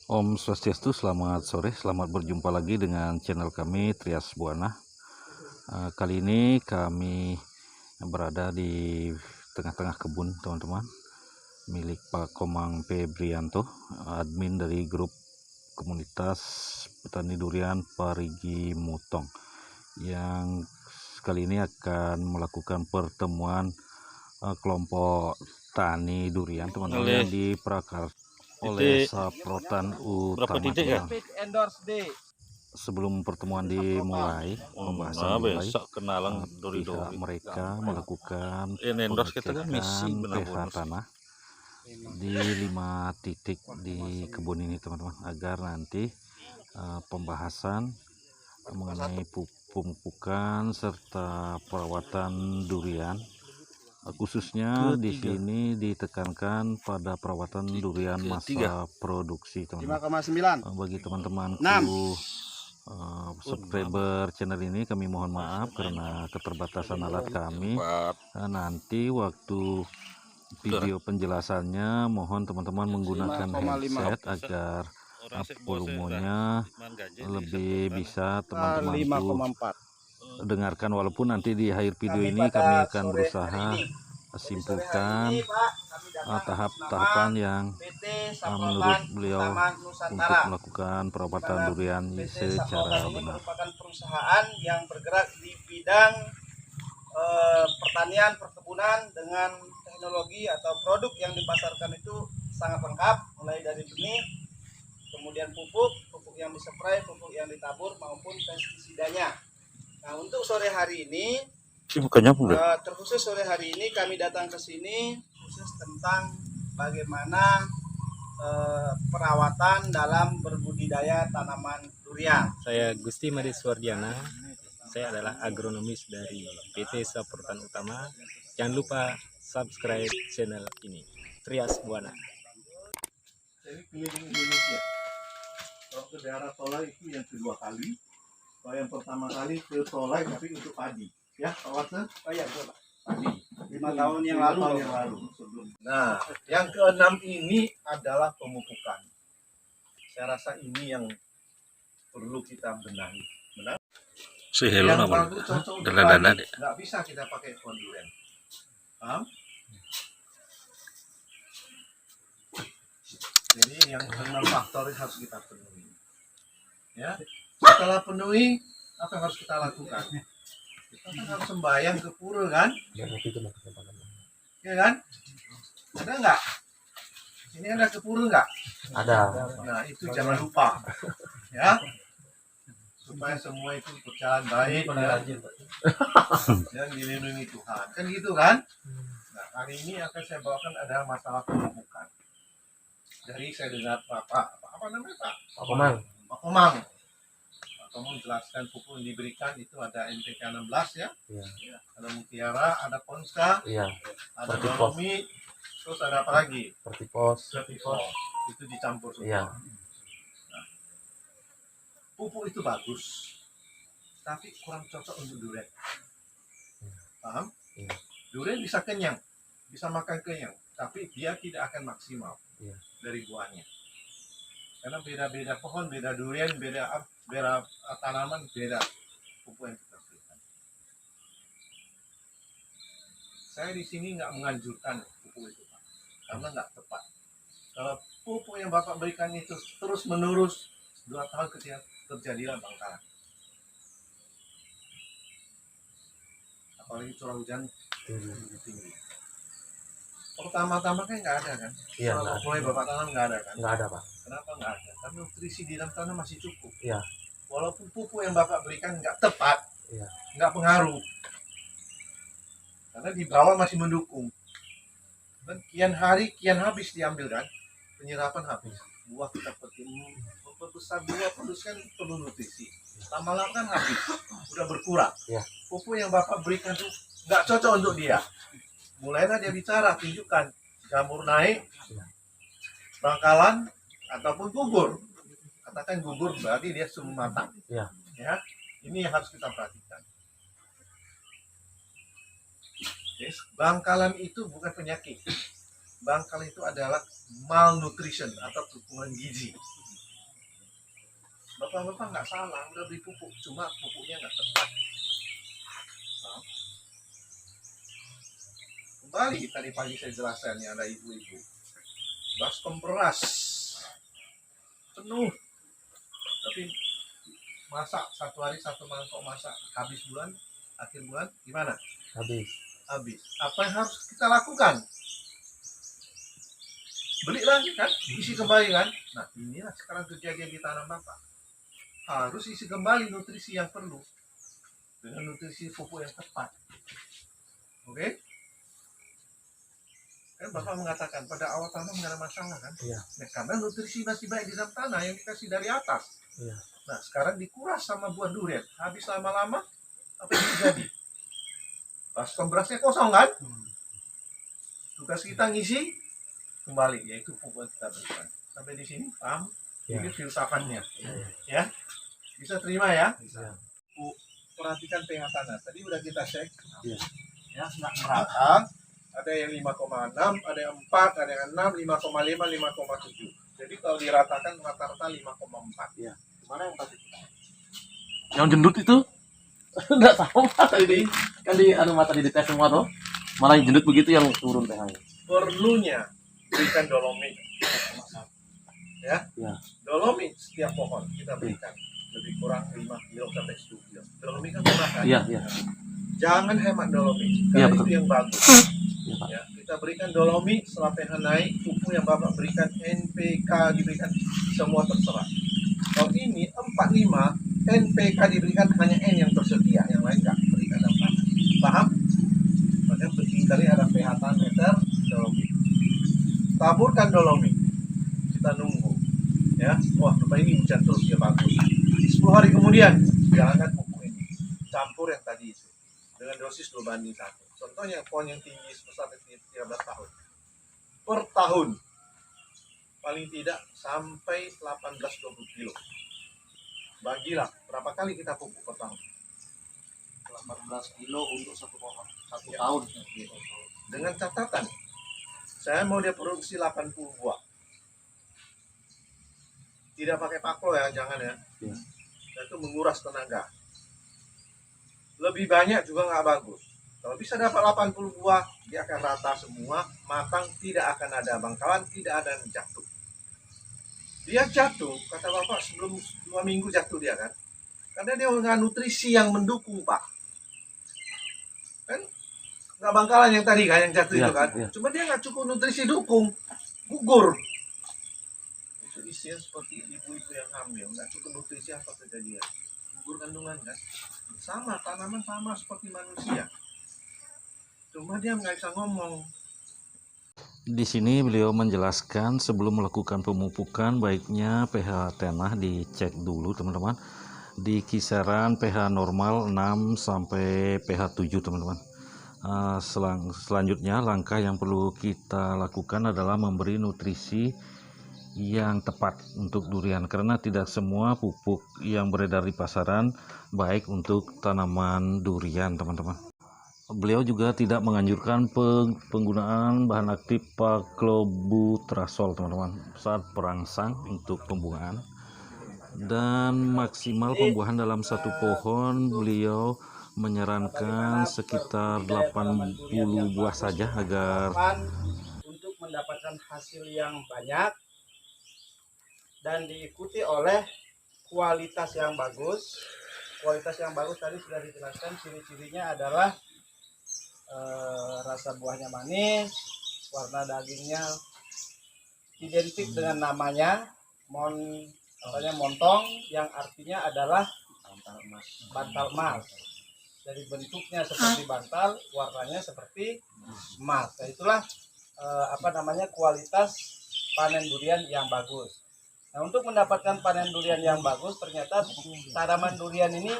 Om Swastiastu, selamat sore, selamat berjumpa lagi dengan channel kami Trias Buana. Kali ini kami berada di tengah-tengah kebun teman-teman, milik Pak Komang Febrianto, admin dari grup komunitas petani durian Parigi Mutong, yang kali ini akan melakukan pertemuan kelompok tani durian teman-teman yang diprakarsa oleh Saprotan Utama. Sebelum pertemuan dimulai, pembahasan dimulai, pihak mereka melakukan pengecekan pH tanah di 5 titik di kebun ini teman-teman, agar nanti pembahasan mengenai pemupukan serta perawatan durian, khususnya di sini ditekankan pada perawatan durian masa produksi teman-teman. Bagi teman-temanku subscriber channel ini, kami mohon maaf karena keterbatasan alat kami. Nanti waktu video penjelasannya mohon teman-teman menggunakan headset agar volumenya lebih bisa teman-temanku dengarkan, walaupun nanti di akhir video ini kami akan berusaha simpulkan tahap-tahapan yang menurut beliau untuk melakukan perawatan durian secara benar. Merupakan perusahaan yang bergerak di bidang pertanian, perkebunan dengan teknologi atau produk yang dipasarkan itu sangat lengkap, mulai dari benih, kemudian pupuk yang dispray, pupuk yang ditabur maupun pestisidanya. Nah, untuk sore hari ini terkhusus sore hari ini kami datang ke sini khusus tentang bagaimana perawatan dalam berbudidaya tanaman durian. Saya Gusti Madiswardiana, saya adalah agronomis dari PT Saprotan Utama. Jangan lupa subscribe channel ini, Trias Buana. Ini keliling Indonesia. Kalau ke daerah Tolai itu yang kedua kali. Kalau yang pertama kali ke Tolai tapi untuk padi. Ya, Pak Watson? Oh iya, betul, Pak. Padi. 5 tahun yang lalu. Sebelum. Nah, yang keenam ini adalah pemupukan. Saya rasa ini yang perlu kita benahi. Benar? Yang bagus cocok untuk padi, nggak bisa kita pakai pohon durian. Paham? Jadi yang 6 faktor harus kita penuhi. Ya, setelah penuhi, apa yang harus kita lakukan? Kita kan harus sembahyang ke pura kan? Ya kan? Ada nggak? Ini ada ke pura nggak? Ada. Nah itu jangan lupa, ya, supaya semua itu berjalan baik dan dilindungi Tuhan. Kan gitu kan? Nah hari ini akan saya bawakan ada masalah pemupukan. Dari saya dengar apa namanya Pak? Pak Komang. Pak Komang jelaskan pupuk yang diberikan itu ada NPK 16 ya. Iya. Ada Mutiara, ada Ponska, iya, ada Dolomit, terus ada apa lagi? Vertipos. Itu dicampur semua. Iya. Nah, pupuk itu bagus, tapi kurang cocok untuk durian. Paham? Iya. Durian bisa kenyang, bisa makan kenyang, tapi dia tidak akan maksimal. Iya. Dari buahnya. Karena beda-beda pohon, beda durian, beda tanaman, beda pupuk yang kita berikan. Saya di sini nggak menganjurkan pupuk itu, Pak, karena nggak tepat. Kalau pupuk yang Bapak berikan itu terus menerus 2 tahun ketika terjadilah bangkalan. Apalagi curah hujan tinggi. Pertama-tama kan nggak ada kan? Iya. Mulai Bapak tanam nggak ada kan? Nggak ada Pak. Kenapa nggak ada? Karena nutrisi di dalam tanah masih cukup. Iya. Walaupun pupuk yang Bapak berikan nggak tepat, iya, nggak pengaruh. Karena di bawah masih mendukung. Dan kian hari kian habis diambil kan? Penyerapan habis. Buah kita membesar buah kan perlu nutrisi. Lama-lama kan habis, udah berkurang. Iya. Pupuk yang Bapak berikan tuh nggak cocok untuk dia. Mulailah dia bicara, tunjukkan jamur naik, bangkalan, ataupun gugur. Katakan gugur berarti dia semu matang. Ya. Ya, ini yang harus kita perhatikan. Yes. Bangkalan itu bukan penyakit. Bangkalan itu adalah malnutrition atau kekurangan gizi. Bapak-bapak nggak salah, udah beli pupuk, cuma pupuknya nggak tepat. Nah, kembali tadi pagi saya jelaskan ya, ada ibu-ibu baskom beras penuh, tapi masak satu hari satu mangkok, masak habis bulan, akhir bulan gimana? Habis. Apa yang harus kita lakukan? Beli lagi kan, isi kembali kan. Nah, inilah sekarang kejadian di tanah Bapak. Harus isi kembali nutrisi yang perlu dengan nutrisi pupuk yang tepat. Oke? Kan Bapak mengatakan pada awal tanam nggak ada masalah kan? Iya. Nah, karena nutrisi masih baik di dalam tanah yang dikasih dari atas. Iya. Nah, sekarang dikuras sama buah durian. Habis lama-lama, apa yang terjadi? Baskom berasnya kosong kan? Tugas kita ngisi kembali, yaitu pupuk yang kita berikan. Sampai di sini paham? Ya. Ini filsafatnya. Ya, bisa terima ya? Bisa. Perhatikan pH tanah. Tadi udah kita cek. Iya. Ya, nggak merata. Ada yang 5,6, ada yang 4, ada yang 6, 5,5, 5,7. Jadi kalau diratakan rata-rata 5,4. Iya. Mana yang tadi? Yang jendut itu enggak tahu Pak, tadi kan di anu mata di tes semua tuh, malah yang jendut begitu yang turun pH-nya. Perlunya berikan dolomit. Ya. Ya. Dolomit setiap pohon kita berikan lebih kurang 5 kilo sampai 10 kilo. Dolomit kan murah kan? Iya, iya. Jangan hemat dolomit, Iya, karena betul. itu yang bagus. Iya, Pak. Ya, kita berikan dolomit setelah pH naik, pupuk yang Bapak berikan, NPK diberikan, semua terserah. Kalau ini 45, NPK diberikan hanya N yang tersedia, yang lain nggak berikan dalam tanah. Paham? Makanya penting kali ada pH tanah meter dolomit. Taburkan dolomit. Kita nunggu. Ya, wah Bapak ini hujan terus dia bagus. 10 hari kemudian jalankan pupuk ini. Campur yang tadi itu dengan dosis 2:1. Contohnya pohon yang tinggi sebesar 13 tahun. Per tahun paling tidak sampai 18-20 kilo. Bagilah berapa kali kita pupuk per tahun? 18 kilo untuk satu pohon, satu Ya. tahun. Dengan catatan, saya mau dia produksi 80 buah. Tidak pakai paklo ya, jangan ya. Ya. Itu menguras tenaga. Lebih banyak juga nggak bagus. Kalau bisa dapat 80 buah, dia akan rata semua, matang, tidak akan ada bangkalan, tidak ada yang jatuh. Dia jatuh, kata Bapak sebelum 2 minggu jatuh dia kan. Karena dia nggak nutrisi yang mendukung Pak. Kan nggak bangkalan yang tadi kan, yang jatuh Iya, itu kan. iya. Cuma dia nggak cukup nutrisi dukung, gugur. Itu isinya seperti ibu-ibu yang hamil, nggak cukup nutrisi apa kejadian. Gugur kandungan kan. Sama, tanaman sama seperti manusia. Cuma dia nggak bisa ngomong. Di sini beliau menjelaskan sebelum melakukan pemupukan baiknya pH tanah dicek dulu teman-teman di kisaran pH normal 6 sampai pH 7 teman-teman. Selanjutnya langkah yang perlu kita lakukan adalah memberi nutrisi yang tepat untuk durian karena tidak semua pupuk yang beredar di pasaran baik untuk tanaman durian teman-teman. Beliau juga tidak menganjurkan penggunaan bahan aktif Paclobutrasol teman-teman saat perangsang untuk pembungaan, dan maksimal pembuahan dalam satu pohon beliau menyarankan sekitar 80 buah saja agar untuk mendapatkan hasil yang banyak dan diikuti oleh kualitas yang bagus. Kualitas yang bagus tadi sudah dijelaskan, ciri-cirinya adalah rasa buahnya manis, warna dagingnya identik dengan namanya montong, yang artinya adalah bantal emas. Dari bentuknya seperti bantal, warnanya seperti emas. Nah, itulah kualitas panen durian yang bagus. Nah, untuk mendapatkan panen durian yang bagus, ternyata tanaman durian ini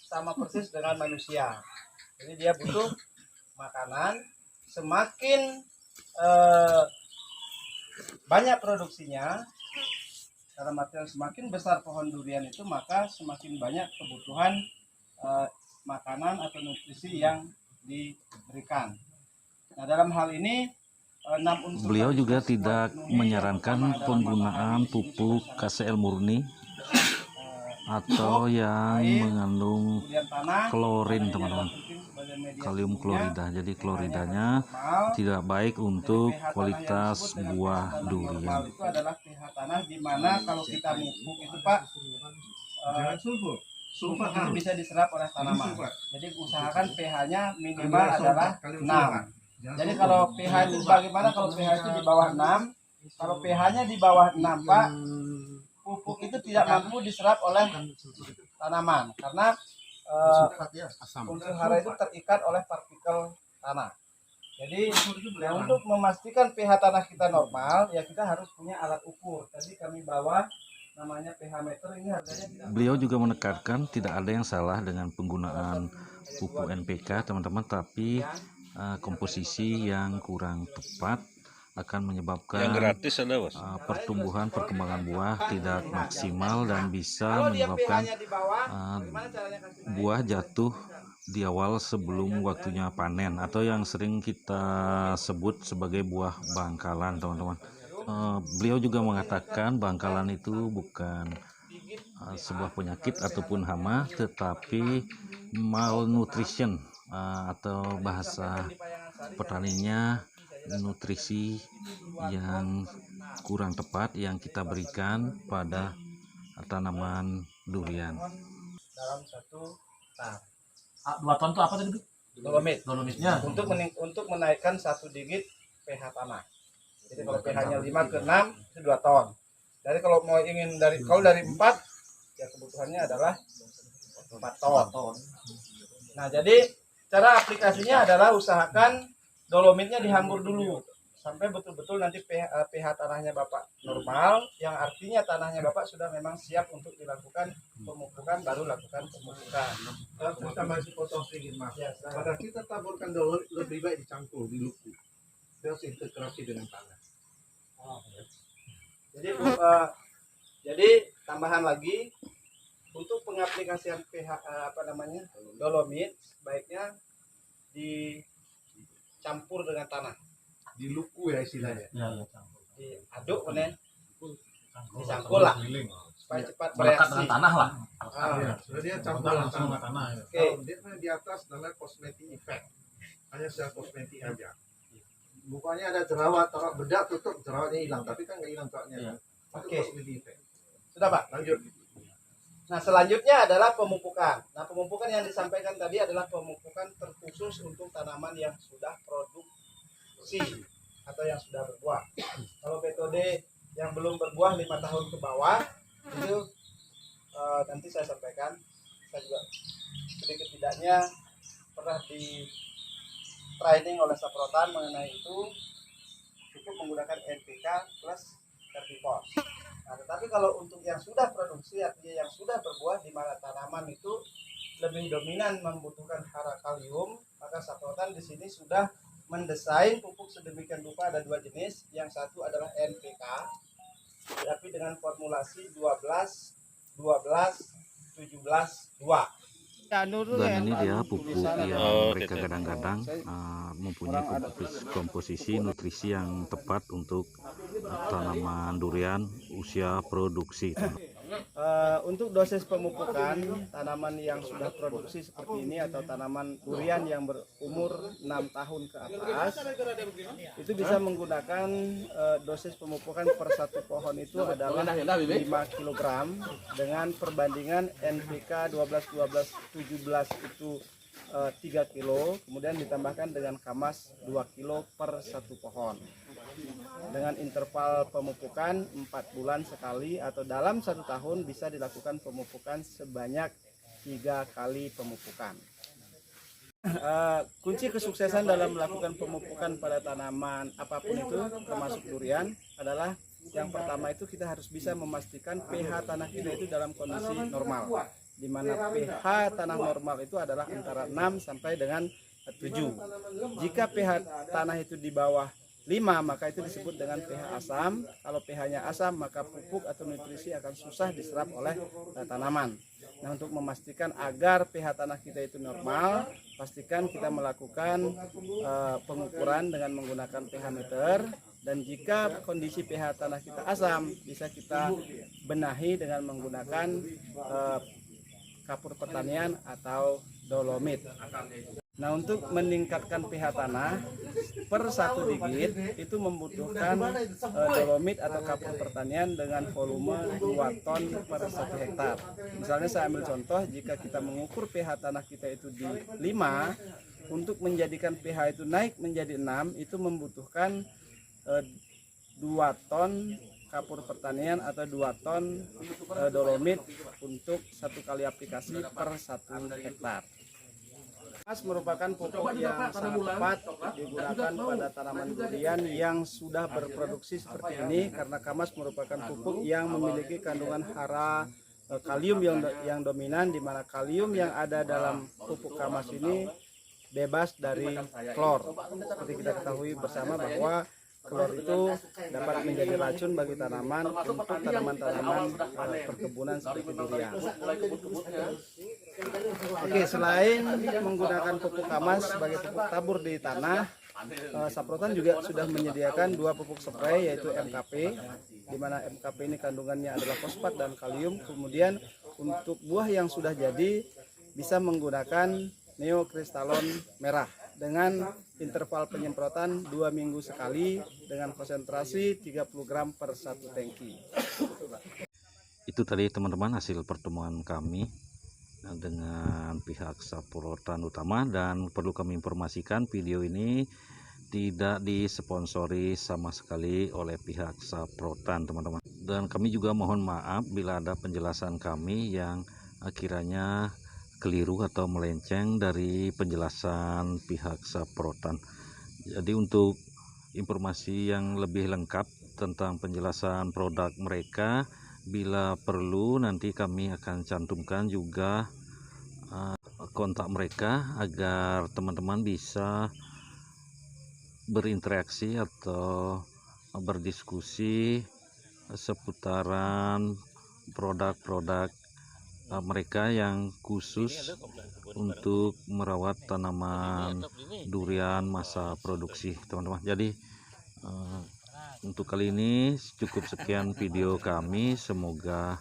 sama persis dengan manusia. Jadi dia butuh makanan. Semakin banyak produksinya, dalam artian semakin besar pohon durian itu, maka semakin banyak kebutuhan makanan atau nutrisi yang diberikan. Nah, dalam hal ini 6 unsur beliau tadi juga semua tidak dipenuhi. Yang menyarankan pertama adalah penggunaan makanan, isi pupuk besar. KCL murni atau yang mengandung kemudian tanah, klorin ini teman-teman, adalah penting sebagai media kalium tumbuhnya. klorida. Jadi kloridanya Normal. tidak baik untuk Jadi pH tanah yang kualitas disebut dengan buah pH tanah durian. normal itu adalah pH tanah di mana kalau kita mupuk itu Pak, Jangan sulfur. pupuk Sulfat itu bisa diserap oleh tanaman. sulfat. Jadi usahakan pH-nya minimal Kalium adalah sulfat, kalium 6. sulfat. Jangan Jadi sulfur. kalau pH itu bagaimana kalau pH itu di bawah 6? Kalau pH-nya di bawah 6 Pak, pupuk itu tidak mampu diserap oleh tanaman karena unsur hara itu terikat oleh partikel tanah. Jadi untuk memastikan pH tanah kita normal, ya kita harus punya alat ukur. Tadi kami bawa namanya pH meter, ini harganya tidak. Beliau juga menekankan tidak ada yang salah dengan penggunaan pupuk NPK teman-teman, tapi komposisi yang kurang tepat akan menyebabkan pertumbuhan perkembangan buah tidak maksimal dan bisa Kalau dia menyebabkan pH-nya di bawah, gimana caranya kasih naik? buah jatuh di awal sebelum waktunya panen, atau yang sering kita sebut sebagai buah bangkalan teman-teman. Beliau juga mengatakan bangkalan itu bukan sebuah penyakit ataupun hama, tetapi malnutrition, atau bahasa petaninya nutrisi yang kurang tepat yang kita berikan pada tanaman durian. Dalam satu tang 2 ton itu apa tadi? dolomit Dolomitnya. untuk menaikkan 1 digit pH tanah. Jadi kalau pH-nya 5 ke 6 itu 2 ton. Jadi kalau mau ingin dari 4 ya kebutuhannya adalah 4 ton. Nah, jadi cara aplikasinya adalah usahakan dolomitnya dihambur dulu sampai betul-betul nanti pH tanahnya Bapak normal, yang artinya tanahnya Bapak sudah memang siap untuk dilakukan pemupukan, baru lakukan pemupukan. Saya tambah sepotong sedikit Mas. Ya, Pada kita taburkan dulu lebih baik dicampur di luku. Terus integrasi dengan tanah. Jadi tambahan lagi untuk pengaplikasian pH dolomit sebaiknya dicampur dengan tanah, Di luku ya istilahnya. Ya, campur. diaduk kemudian dicangkul lah supaya cepat Melekat bereaksi. dengan tanah lah. Iya, jadi dia campur Langsung dengan ke tanah. Ya. Oke, Kalau dia di atas namanya cosmetic effect. Hanya secara kosmetik aja. Bukannya ada jerawat, taruh bedak tutup jerawatnya hilang, tapi kan nggak hilang jerawatnya. Iya. Itu Oke. cosmetic effect. sudah Pak. Lanjut. Nah, selanjutnya adalah pemupukan. Nah, pemupukan yang disampaikan tadi adalah pemupukan terkhusus untuk tanaman yang sudah produksi atau yang sudah berbuah. Kalau metode yang belum berbuah 5 tahun ke bawah itu nanti saya sampaikan. Saya juga sedikit tidaknya pernah di training oleh Saprotan mengenai itu, cukup menggunakan NPK plus Terpipos. Nah, tetapi kalau untuk yang sudah produksi, artinya yang sudah berbuah, di mana tanaman itu lebih dominan membutuhkan hara kalium, maka Saprotan di sini sudah mendesain pupuk sedemikian rupa. Ada 2 jenis. Yang satu adalah NPK, tapi dengan formulasi 12 12 17 2. Dan ini dia pupuk yang mereka kadang-kadang mempunyai komposisi nutrisi yang tepat untuk tanaman durian usia produksi. Untuk dosis pemupukan tanaman yang sudah produksi seperti ini atau tanaman durian yang berumur 6 tahun ke atas itu bisa menggunakan dosis pemupukan per 1 pohon itu adalah 5 kg dengan perbandingan NPK 12 12 17 itu 3 kilo, kemudian ditambahkan dengan Kamas 2 kilo per 1 pohon. Dengan interval pemupukan 4 bulan sekali, atau dalam 1 tahun bisa dilakukan pemupukan sebanyak 3 kali pemupukan. Kunci kesuksesan dalam melakukan pemupukan pada tanaman apapun itu, termasuk durian, adalah yang pertama itu kita harus bisa memastikan pH tanah kita itu dalam kondisi normal, di mana pH tanah normal itu adalah antara 6 sampai dengan 7. Jika pH tanah itu di bawah 5, maka itu disebut dengan pH asam. Kalau pH-nya asam, maka pupuk atau nutrisi akan susah diserap oleh tanaman. Nah, untuk memastikan agar pH tanah kita itu normal, pastikan kita melakukan pengukuran dengan menggunakan pH meter Dan jika kondisi pH tanah kita asam, bisa kita benahi dengan menggunakan kapur pertanian atau dolomit. Nah, untuk meningkatkan pH tanah per 1 digit itu membutuhkan dolomit atau kapur pertanian dengan volume 2 ton per 1 hektar. Misalnya saya ambil contoh, jika kita mengukur pH tanah kita itu di 5, untuk menjadikan pH itu naik menjadi 6 itu membutuhkan 2 ton kapur pertanian atau 2 ton dolomit untuk 1 kali aplikasi per 1 hektar. Kamas merupakan pupuk yang sangat tepat digunakan pada tanaman durian yang sudah berproduksi seperti ini, karena kamas merupakan pupuk yang memiliki kandungan hara kalium yang dominan, di mana kalium yang ada dalam pupuk kamas ini bebas dari klor. Seperti kita ketahui bersama bahwa klor itu dapat menjadi racun bagi tanaman untuk tanaman-tanaman perkebunan seperti durian. Oke, selain menggunakan pupuk kamas sebagai pupuk tabur di tanah, Saprotan juga sudah menyediakan 2 pupuk spray, yaitu MKP, di mana MKP ini kandungannya adalah fosfat dan kalium. Kemudian untuk buah yang sudah jadi bisa menggunakan neokristalon merah dengan interval penyemprotan 2 minggu sekali dengan konsentrasi 30 gram per 1 tangki. Itu tadi teman-teman hasil pertemuan kami dengan pihak Saprotan Utama, dan perlu kami informasikan video ini tidak disponsori sama sekali oleh pihak Saprotan, teman-teman. Dan kami juga mohon maaf bila ada penjelasan kami yang akhirnya keliru atau melenceng dari penjelasan pihak Saprotan. Jadi untuk informasi yang lebih lengkap tentang penjelasan produk mereka, bila perlu nanti kami akan cantumkan juga kontak mereka agar teman-teman bisa berinteraksi atau berdiskusi seputaran produk-produk mereka yang khusus untuk merawat tanaman durian masa produksi, teman-teman. Jadi untuk kali ini cukup sekian video kami, semoga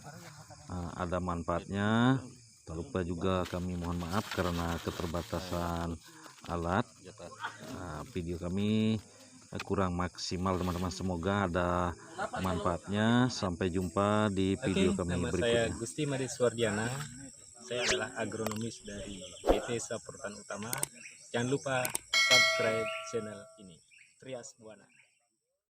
ada manfaatnya. Tak lupa juga kami mohon maaf karena keterbatasan alat, video kami kurang maksimal, teman-teman. Semoga ada manfaatnya. Sampai jumpa di video kami nama berikutnya. saya Gusti Madiswardiana. Saya adalah agronomis dari PT Saprotan Utama. Jangan lupa subscribe channel ini, Trias Buana.